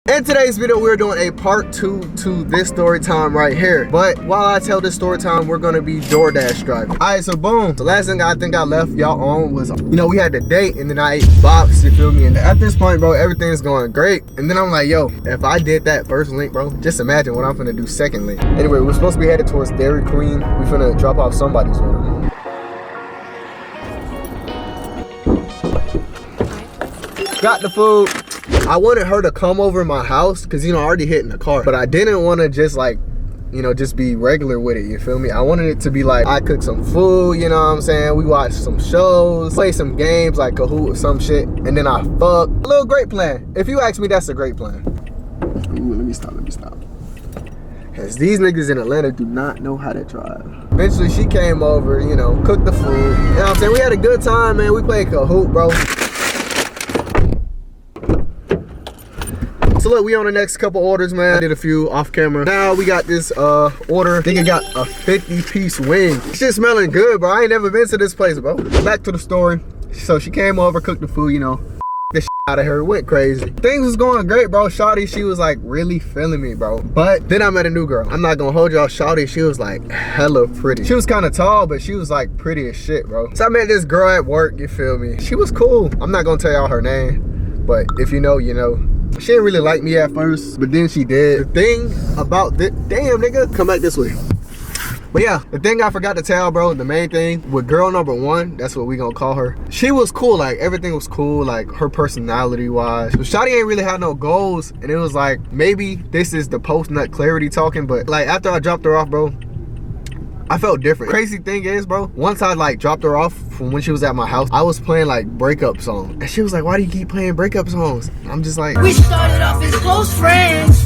In today's video, we're doing a part 2 to this story time right here. But while I tell this story time, we're gonna be DoorDash driving. Alright, so boom. The last thing I think I left y'all on was, we had the date and then I ate box, you feel me? And at this point, bro, everything's going great. And then I'm like, yo, if I did that first link, bro, just imagine what I'm gonna do second link. Anyway, we're supposed to be headed towards Dairy Queen. We're finna drop off somebody's order. Got the food. I wanted her to come over my house because, I already hit in the car. But I didn't want to just just be regular with it, you feel me? I wanted it to be like, I cook some food, you know what I'm saying? We watch some shows, play some games like Kahoot or some shit, and then I fuck. A little great plan. If you ask me, that's a great plan. Ooh, let me stop. Because these niggas in Atlanta do not know how to drive. Eventually, she came over, cooked the food. You know what I'm saying? We had a good time, man. We played Kahoot, bro. So look, we on the next couple orders, man. I did a few off camera. Now we got this order. I think it got a 50-piece wing. It's just smelling good, bro. I ain't never been to this place, bro. Back to the story. So she came over, cooked the food, the shit out of her, went crazy. Things was going great, bro. Shawty, she was like really feeling me, bro. But then I met a new girl. I'm not gonna hold y'all. Shawty, she was like hella pretty. She was kind of tall, but she was like pretty as shit, bro. So I met this girl at work, you feel me? She was cool. I'm not gonna tell y'all her name, but if you know, you know. She didn't really like me at first, but then she did. The thing about this, damn nigga, come back this way. But yeah, the thing I forgot to tell, bro, the main thing with girl number one, that's what we gonna call her. She was cool, like everything was cool, like her personality wise. But Shawty ain't really had no goals, and it was like, maybe this is the post-nut clarity talking, but like after I dropped her off, bro, I felt different. Crazy thing is, bro, once I like dropped her off from when she was at my house, I was playing like breakup songs. And she was like, why do you keep playing breakup songs? I'm just like, we started off as close friends.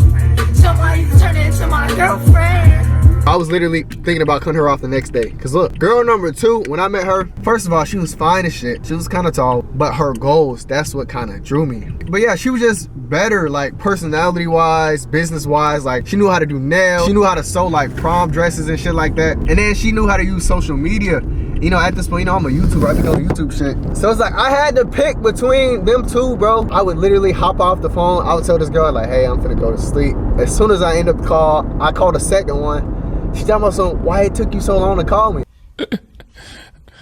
Somebody turned into my girlfriend. I was literally thinking about cutting her off the next day. Cause look, girl number two, when I met her, first of all, she was fine as shit. She was kind of tall, but her goals, that's what kind of drew me. But yeah, she was just better, like personality wise, business wise. Like she knew how to do nails. She knew how to sew like prom dresses and shit like that. And then she knew how to use social media. At this point, I'm a YouTuber, I be doing YouTube shit. So it's like, I had to pick between them two, bro. I would literally hop off the phone. I would tell this girl like, hey, I'm finna go to sleep. As soon as I end up the call, I called the second one. She talking about some, why it took you so long to call me?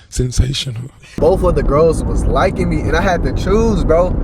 Sensational. Both of the girls was liking me and I had to choose, bro.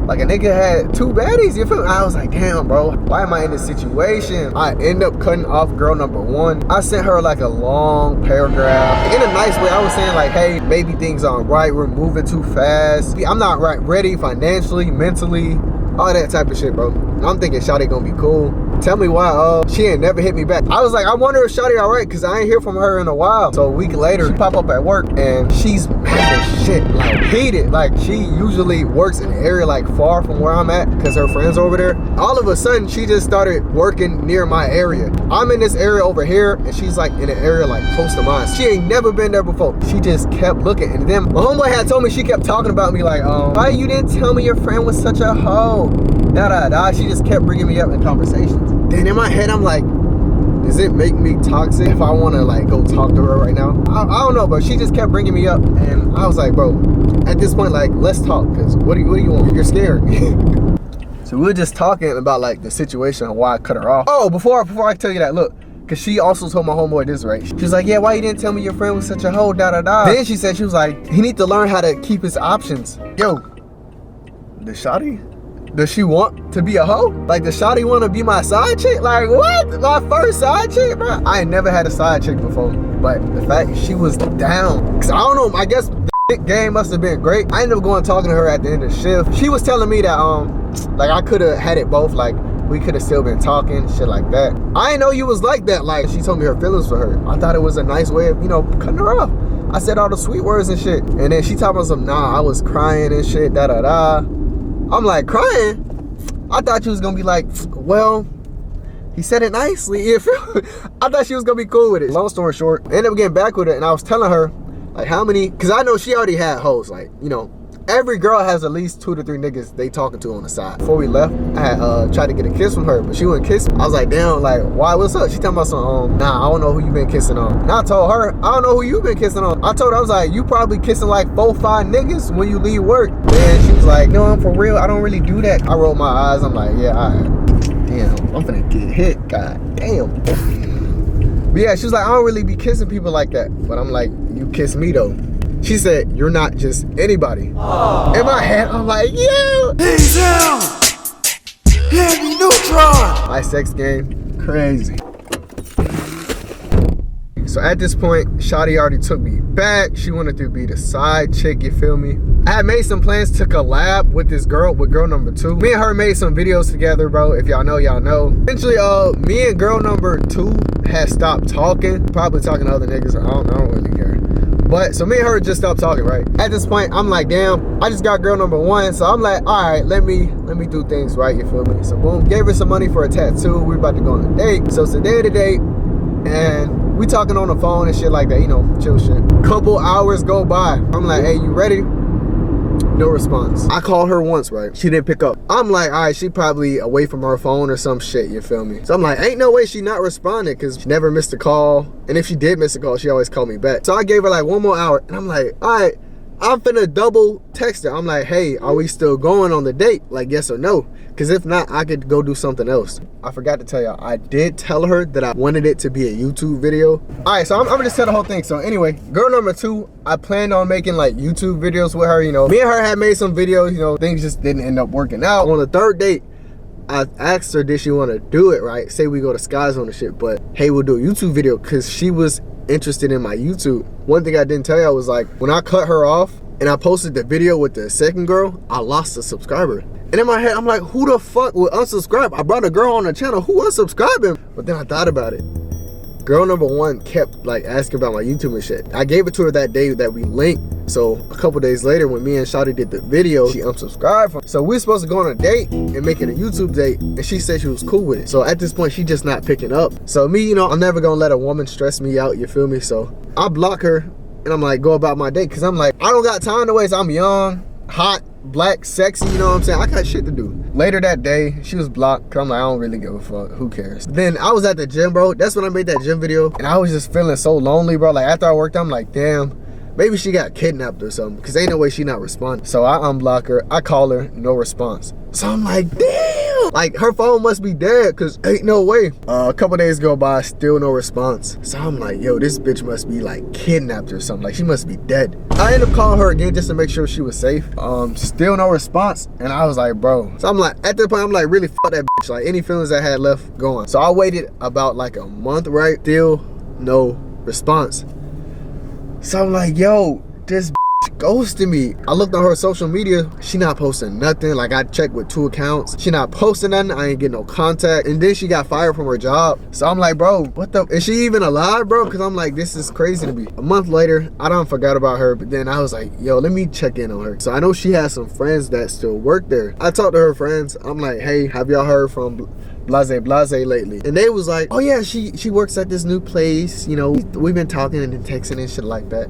Like a nigga had two baddies, you feel me? I was like, damn, bro, why am I in this situation? I end up cutting off girl number one. I sent her like a long paragraph. In a nice way, I was saying like, hey, maybe things aren't right. We're moving too fast. I'm not ready financially, mentally, all that type of shit, bro. I'm thinking Shawty gonna be cool. Tell me why she ain't never hit me back. I was like, I wonder if Shawty alright, cause I ain't hear from her in a while. So a week later, she pop up at work and she's mad as shit, like heated. Like she usually works in an area like far from where I'm at, cause her friends are over there. All of a sudden, she just started working near my area. I'm in this area over here and she's like in an area like close to mine. She ain't never been there before. She just kept looking. And then my homeboy had told me, she kept talking about me like, why you didn't tell me your friend was such a hoe? She just kept bringing me up in conversations. Then in my head, I'm like, does it make me toxic if I want to like go talk to her right now? I don't know, but she just kept bringing me up, and I was like, bro, at this point, like, let's talk, because what do you want? You're scared. So we were just talking about like the situation and why I cut her off. Oh, before I tell you that, look, because she also told my homeboy this, right? She was like, yeah, why you didn't tell me your friend was such a hoe, Then she said, she was like, he need to learn how to keep his options. Yo, the Shawty? Does she want to be a hoe? Like, does Shawty want to be my side chick? Like, what? My first side chick, bro? I ain't never had a side chick before. But the fact she was down. Because I don't know, I guess the dick game must have been great. I ended up going talking to her at the end of the shift. She was telling me that, like, I could have had it both. Like, we could have still been talking, shit like that. I didn't know you was like that. Like, she told me her feelings for her. I thought it was a nice way of, cutting her off. I said all the sweet words and shit. And then she talking about some, nah, I was crying and shit, I'm like, crying? I thought you was gonna be like, well, he said it nicely. You feel? I thought she was gonna be cool with it. Long story short, I ended up getting back with it, and I was telling her, like, how many, because I know she already had hoes, like, every girl has at least 2 to 3 niggas they talking to on the side. Before we left, I had tried to get a kiss from her, but she wouldn't kiss me. I was like, damn, like, why, what's up? She talking about some, nah, I don't know who you been kissing on. And I told her, I don't know who you been kissing on. I told her, I was like, you probably kissing like 4, 5 niggas when you leave work. And she was like, no, I'm for real, I don't really do that. I rolled my eyes, I'm like, yeah, all right. I'm finna get hit. God damn. But yeah, she was like, I don't really be kissing people like that. But I'm like, you kiss me though. She said, you're not just anybody. Aww. In my head, I'm like, yeah. He's down. Heavy neutron. My sex game, crazy. So at this point, Shawty already took me back. She wanted to be the side chick, you feel me? I had made some plans to collab with this girl, with girl number 2. Me and her made some videos together, bro. If y'all know, y'all know. Eventually, me and girl number 2 had stopped talking. Probably talking to other niggas, I don't really care. But, so me and her just stopped talking, right? At this point, I'm like, damn, I just got girl number 1. So I'm like, all right, let me do things right, you feel me? So boom, gave her some money for a tattoo. We about to go on a date. So today, and we talking on the phone and shit like that, you know, chill shit. Couple hours go by. I'm like, hey, you ready? No response. I called her once, right? She didn't pick up. I'm like, all right, she probably away from her phone or some shit, you feel me? So I'm like, ain't no way she not responding, because she never missed a call. And if she did miss a call, she always called me back. So I gave her like 1 more hour, and I'm like, all right, I'm finna double text her. I'm like, hey, are we still going on the date? Like, yes or no? Because if not, I could go do something else. I forgot to tell y'all, I did tell her that I wanted it to be a YouTube video. All right, so I'm gonna just tell the whole thing. So anyway, girl number 2, I planned on making like YouTube videos with her, you know. Me and her had made some videos, you know, things just didn't end up working out. On the 3rd date, I asked her, did she want to do it, right? Say we go to Sky Zone and shit, but hey, we'll do a YouTube video, because she was interested in my YouTube. One thing I didn't tell y'all was like, when I cut her off and I posted the video with the second girl, I lost a subscriber. And in my head, I'm like, who the fuck would unsubscribe? I brought a girl on the channel, who unsubscribing? But then I thought about it. Girl number 1 kept like asking about my YouTube and shit. I gave it to her that day that we linked. So a couple days later, when me and Shawty did the video, she unsubscribed from. So we were supposed to go on a date and make it a YouTube date, and she said she was cool with it. So at this point, she just not picking up. So me, you know, I'm never gonna let a woman stress me out, you feel me? So I block her, and I'm like, go about my day, because I'm like, I don't got time to waste. I'm young, hot, black, sexy, you know what I'm saying? I got shit to do. Later that day, she was blocked, cause I'm like, I don't really give a fuck, who cares? Then I was at the gym, bro. That's when I made that gym video, and I was just feeling so lonely, bro. Like after I worked, I'm like, damn, maybe she got kidnapped or something, because ain't no way she not responding. So I unblock her, I call her, no response. So I'm like, damn, like her phone must be dead, because ain't no way. A couple days go by, still no response. So I'm like, yo, this bitch must be like kidnapped or something, like she must be dead. I ended up calling her again just to make sure she was safe. Still no response, and I was like, bro. So I'm like, at that point, I'm like, really fuck that bitch. Like any feelings I had left, gone. So I waited about like a month, right? Still no response. So I'm like, yo, this ghosted me. I looked on her social media, she not posting nothing. Like I checked with 2 accounts, she not posting nothing. I ain't getting no contact, and then she got fired from her job. So I'm like, bro, what the, is she even alive, bro? Because I'm like, this is crazy to me. A month later, I done forgot about her, but then I was like, yo, let me check in on her. So I know she has some friends that still work there. I talked to her friends. I'm like, hey, have y'all heard from blase lately? And they was like, oh yeah, she works at this new place, you know, we've been talking and texting and shit like that.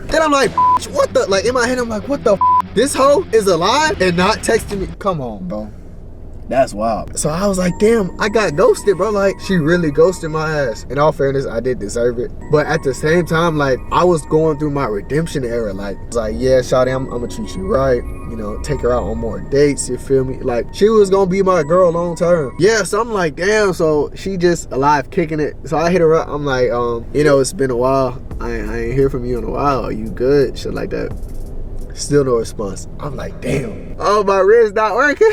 Then I'm like, what the, like in my head, I'm like, what the, this hoe is alive and not texting me? Come on, bro. That's wild. So I was like, damn, I got ghosted, bro. Like, she really ghosted my ass. In all fairness, I did deserve it. But at the same time, like, I was going through my redemption era. Like, I was like, yeah, shawty, I'm gonna treat you right. You know, take her out on more dates, you feel me? Like, she was gonna be my girl long term. Yeah, so I'm like, damn, so she just alive kicking it. So I hit her up. I'm like, you know, it's been a while. I ain't hear from you in a while. Are you good? Shit like that. Still no response. I'm like, damn. Oh, my wrist not working.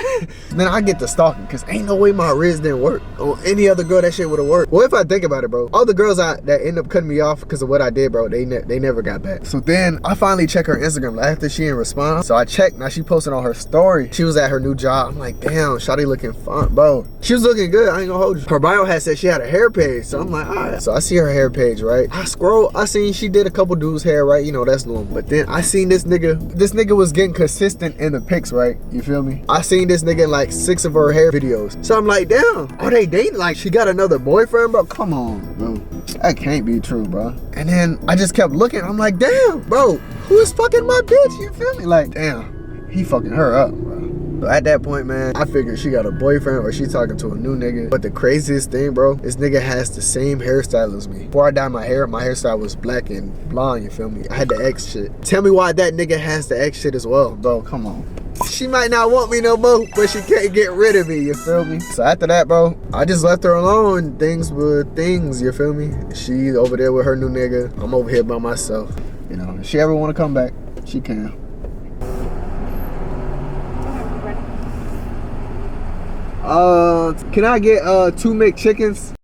Then I get to stalking, because ain't no way my wrist didn't work. On any other girl, that shit would have worked. Well, if I think about it, bro, all the girls that end up cutting me off because of what I did, bro, they never got back. So then I finally check her Instagram after she didn't respond. So I checked. Now she posted on her story. She was at her new job. I'm like, damn, shawty looking fun, bro. She was looking good. I ain't gonna hold you. Her bio had said she had a hair page. So I'm like, all right. So I see her hair page, right? I scroll. I seen she did a couple dudes' hair, right? You know, that's normal. But then I seen this nigga. This nigga was getting consistent in the pics, right? You feel me? I seen this nigga in like 6 of her hair videos. So I'm like, damn, are they dating? Like, she got another boyfriend, bro? Come on, bro. That can't be true, bro. And then I just kept looking. I'm like, damn, bro, who is fucking my bitch? You feel me? Like, damn, he fucking her up, bro. So at that point, man, I figured she got a boyfriend or she talking to a new nigga. But the craziest thing, bro, this nigga has the same hairstyle as me. Before I dyed my hairstyle was black and blonde, you feel me? I had the X shit. Tell me why that nigga has the X shit as well. Bro, come on. She might not want me no more, but she can't get rid of me, you feel me? So after that, bro, I just left her alone. Things were things, you feel me? She over there with her new nigga. I'm over here by myself. You know, if she ever want to come back, she can. Can I get 2 McChickens?